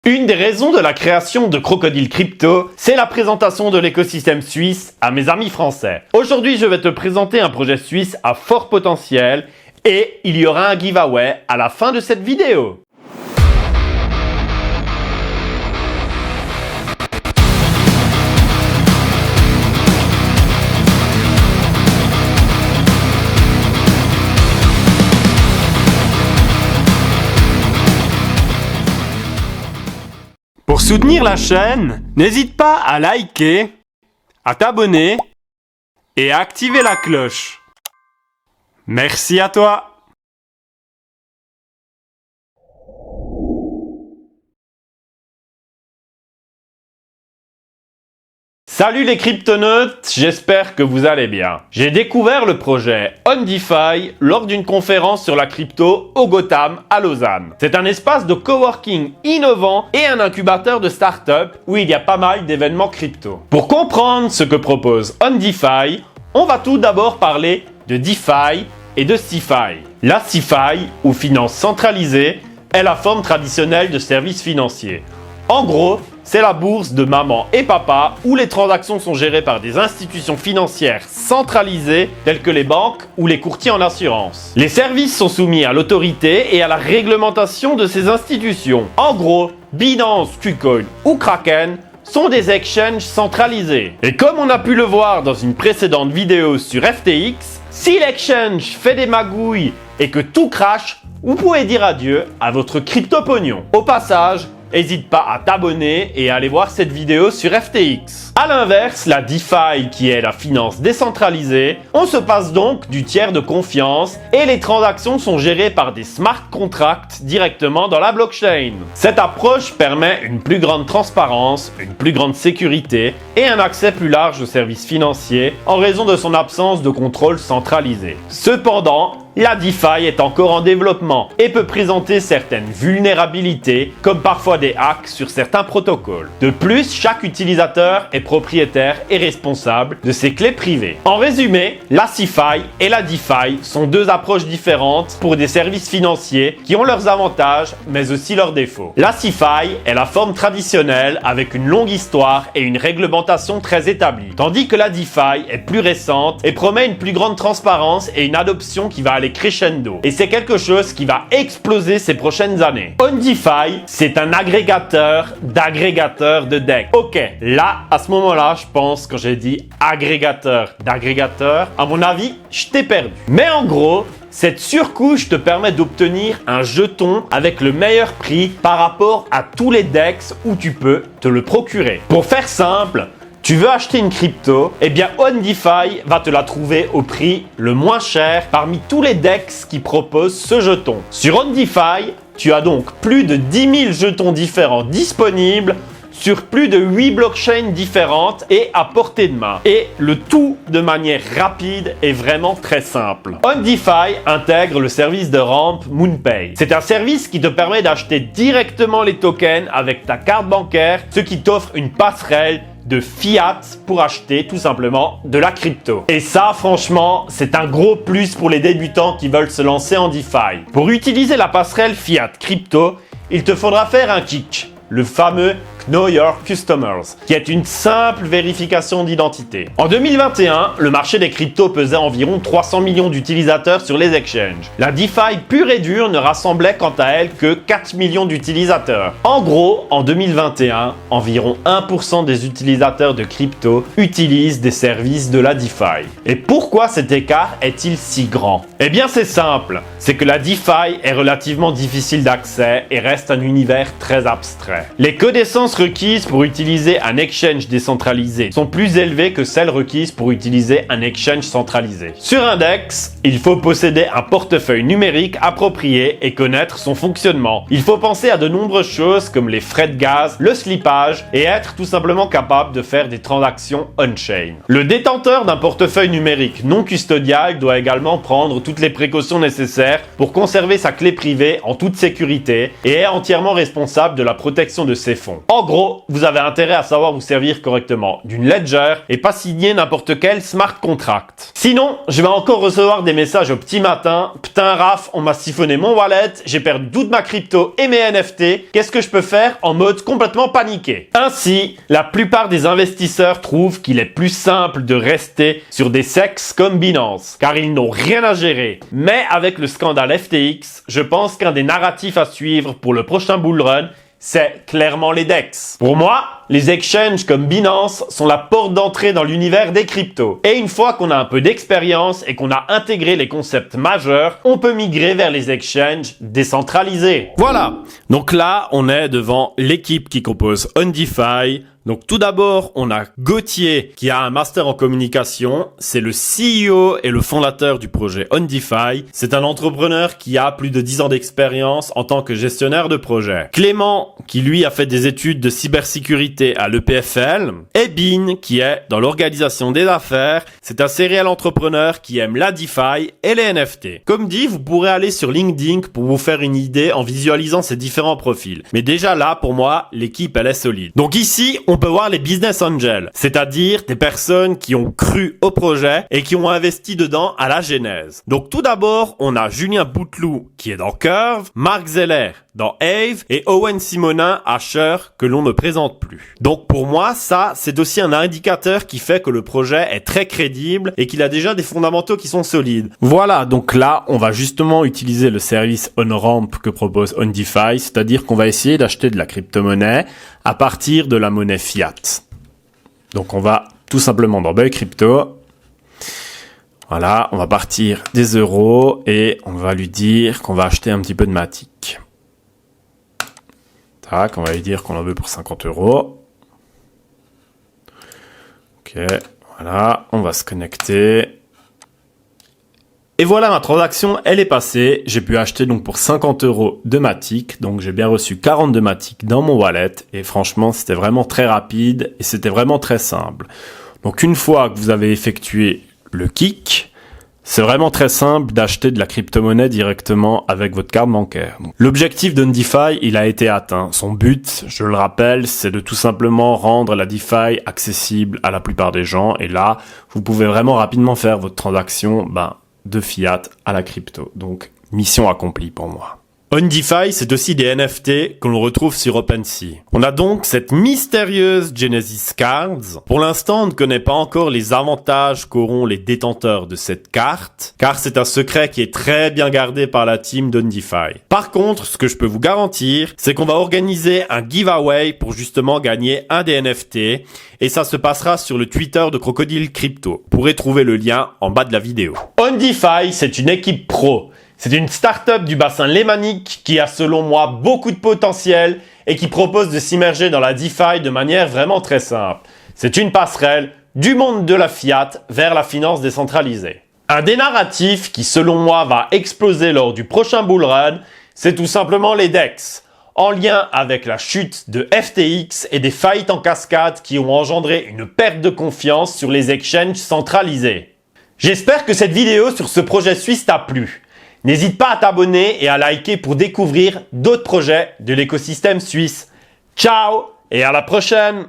Une des raisons de la création de Crocodile Crypto, c'est la présentation de l'écosystème suisse à mes amis français. Aujourd'hui, je vais te présenter un projet suisse à fort potentiel et il y aura un giveaway à la fin de cette vidéo. Pour soutenir la chaîne, n'hésite pas à liker, à t'abonner et à activer la cloche. Merci à toi! Salut les cryptonautes, j'espère que vous allez bien. J'ai découvert le projet OnDeFi lors d'une conférence sur la crypto au Gotham à Lausanne. C'est un espace de coworking innovant et un incubateur de start-up où il y a pas mal d'événements crypto. Pour comprendre ce que propose OnDeFi, on va tout d'abord parler de DeFi et de CeFi. La CeFi, ou finance centralisée, est la forme traditionnelle de services financiers. En gros, c'est la bourse de maman et papa où les transactions sont gérées par des institutions financières centralisées telles que les banques ou les courtiers en assurance. Les services sont soumis à l'autorité et à la réglementation de ces institutions. En gros, Binance, KuCoin ou Kraken sont des exchanges centralisés. Et comme on a pu le voir dans une précédente vidéo sur FTX, si l'exchange fait des magouilles et que tout crache, vous pouvez dire adieu à votre crypto-pognon. Au passage, n'hésite pas à t'abonner et à aller voir cette vidéo sur FTX. A l'inverse, la DeFi qui est la finance décentralisée, on se passe donc du tiers de confiance et les transactions sont gérées par des smart contracts directement dans la blockchain. Cette approche permet une plus grande transparence, une plus grande sécurité et un accès plus large aux services financiers en raison de son absence de contrôle centralisé. Cependant, la DeFi est encore en développement et peut présenter certaines vulnérabilités, comme parfois des hacks sur certains protocoles. De plus, chaque utilisateur est propriétaire et responsable de ses clés privées. En résumé, la CeFi et la DeFi sont deux approches différentes pour des services financiers qui ont leurs avantages mais aussi leurs défauts. La CeFi est la forme traditionnelle avec une longue histoire et une réglementation très établie, tandis que la DeFi est plus récente et promet une plus grande transparence et une adoption qui va aller crescendo. Et c'est quelque chose qui va exploser ces prochaines années. OnDeFi, c'est un agrégateur d'agrégateurs de decks. Ok, là, à ce moment-là, je pense, quand j'ai dit agrégateur d'agrégateurs, à mon avis, je t'ai perdu. Mais en gros, cette surcouche te permet d'obtenir un jeton avec le meilleur prix par rapport à tous les DEX où tu peux te le procurer. Pour faire simple, tu veux acheter une crypto, eh bien OnDeFi va te la trouver au prix le moins cher parmi tous les DEX qui proposent ce jeton. Sur OnDeFi, tu as donc plus de 10 000 jetons différents disponibles sur plus de 8 blockchains différentes et à portée de main. Et le tout de manière rapide et vraiment très simple. OnDeFi intègre le service de rampe MoonPay. C'est un service qui te permet d'acheter directement les tokens avec ta carte bancaire, ce qui t'offre une passerelle de fiat pour acheter tout simplement de la crypto. Et ça, franchement, c'est un gros plus pour les débutants qui veulent se lancer en DeFi. Pour utiliser la passerelle fiat crypto, il te faudra faire un kick, le fameux Know Your Customers, qui est une simple vérification d'identité. En 2021, le marché des cryptos pesait environ 300 millions d'utilisateurs sur les exchanges. La DeFi pure et dure ne rassemblait quant à elle que 4 millions d'utilisateurs. En gros, en 2021, environ 1% des utilisateurs de crypto utilisent des services de la DeFi. Et pourquoi cet écart est-il si grand? Eh bien c'est simple, c'est que la DeFi est relativement difficile d'accès et reste un univers très abstrait. Les connaissances requises pour utiliser un exchange décentralisé sont plus élevées que celles requises pour utiliser un exchange centralisé. Sur un DEX, il faut posséder un portefeuille numérique approprié et connaître son fonctionnement. Il faut penser à de nombreuses choses comme les frais de gaz, le slippage et être tout simplement capable de faire des transactions on-chain. Le détenteur d'un portefeuille numérique non custodial doit également prendre toutes les précautions nécessaires pour conserver sa clé privée en toute sécurité et est entièrement responsable de la protection de ses fonds. En En gros, vous avez intérêt à savoir vous servir correctement d'une ledger et pas signer n'importe quel smart contract. Sinon, je vais encore recevoir des messages au petit matin. Putain Raph, on m'a siphonné mon wallet, j'ai perdu toute ma crypto et mes NFT. Qu'est-ce que je peux faire en mode complètement paniqué? Ainsi, la plupart des investisseurs trouvent qu'il est plus simple de rester sur des SEX comme Binance, car ils n'ont rien à gérer. Mais avec le scandale FTX, je pense qu'un des narratifs à suivre pour le prochain bull run, c'est clairement les DEX. Pour moi, les exchanges comme Binance sont la porte d'entrée dans l'univers des cryptos. Et une fois qu'on a un peu d'expérience et qu'on a intégré les concepts majeurs, on peut migrer vers les exchanges décentralisés. Voilà. Donc là, on est devant l'équipe qui compose OnDeFi. Donc tout d'abord, on a Gauthier qui a un master en communication. C'est le CEO et le fondateur du projet OnDeFi. C'est un entrepreneur qui a plus de 10 ans d'expérience en tant que gestionnaire de projet. Clément qui lui a fait des études de cybersécurité à l'EPFL. Et Bin qui est dans l'organisation des affaires. C'est un serial entrepreneur qui aime la DeFi et les NFT. Comme dit, vous pourrez aller sur LinkedIn pour vous faire une idée en visualisant ces différents profils. Mais déjà là, pour moi, l'équipe elle est solide. Donc ici, on peut voir les business angels, c'est-à-dire des personnes qui ont cru au projet et qui ont investi dedans à la genèse. Donc tout d'abord, on a Julien Bouteloup qui est dans Curve, Marc Zeller dans Ave et Owen Simonin à Shure que l'on ne présente plus. Donc pour moi, ça, c'est aussi un indicateur qui fait que le projet est très crédible et qu'il a déjà des fondamentaux qui sont solides. Voilà, donc là, on va justement utiliser le service on-ramp que propose OnDeFi, c'est-à-dire qu'on va essayer d'acheter de la crypto-monnaie à partir de la monnaie fiat. Donc on va tout simplement dans Buy Crypto. Voilà, on va partir des euros et on va lui dire qu'on va acheter un petit peu de Matic. Tac, on va lui dire qu'on en veut pour 50 euros. Ok, voilà, on va se connecter. Et voilà, ma transaction, elle est passée. J'ai pu acheter donc pour 50 euros de Matic. Donc j'ai bien reçu 42 Matic dans mon wallet. Et franchement, c'était vraiment très rapide et c'était vraiment très simple. Donc une fois que vous avez effectué le kick, c'est vraiment très simple d'acheter de la crypto-monnaie directement avec votre carte bancaire. L'objectif d'OnDeFi, il a été atteint. Son but, je le rappelle, c'est de tout simplement rendre la DeFi accessible à la plupart des gens. Et là, vous pouvez vraiment rapidement faire votre transaction, de fiat à la crypto. Donc, mission accomplie pour moi. OnDeFi, c'est aussi des NFT que l'on retrouve sur OpenSea. On a donc cette mystérieuse Genesis Cards. Pour l'instant, on ne connaît pas encore les avantages qu'auront les détenteurs de cette carte, car c'est un secret qui est très bien gardé par la team d'OnDeFi. Par contre, ce que je peux vous garantir, c'est qu'on va organiser un giveaway pour justement gagner un des NFT, et ça se passera sur le Twitter de Crocodile Crypto. Vous pourrez trouver le lien en bas de la vidéo. OnDeFi, c'est une équipe pro. C'est une start-up du bassin lémanique qui a selon moi beaucoup de potentiel et qui propose de s'immerger dans la DeFi de manière vraiment très simple. C'est une passerelle du monde de la fiat vers la finance décentralisée. Un des narratifs qui selon moi va exploser lors du prochain bull run, c'est tout simplement les DEX, en lien avec la chute de FTX et des faillites en cascade qui ont engendré une perte de confiance sur les exchanges centralisés. J'espère que cette vidéo sur ce projet suisse t'a plu. N'hésite pas à t'abonner et à liker pour découvrir d'autres projets de l'écosystème suisse. Ciao et à la prochaine!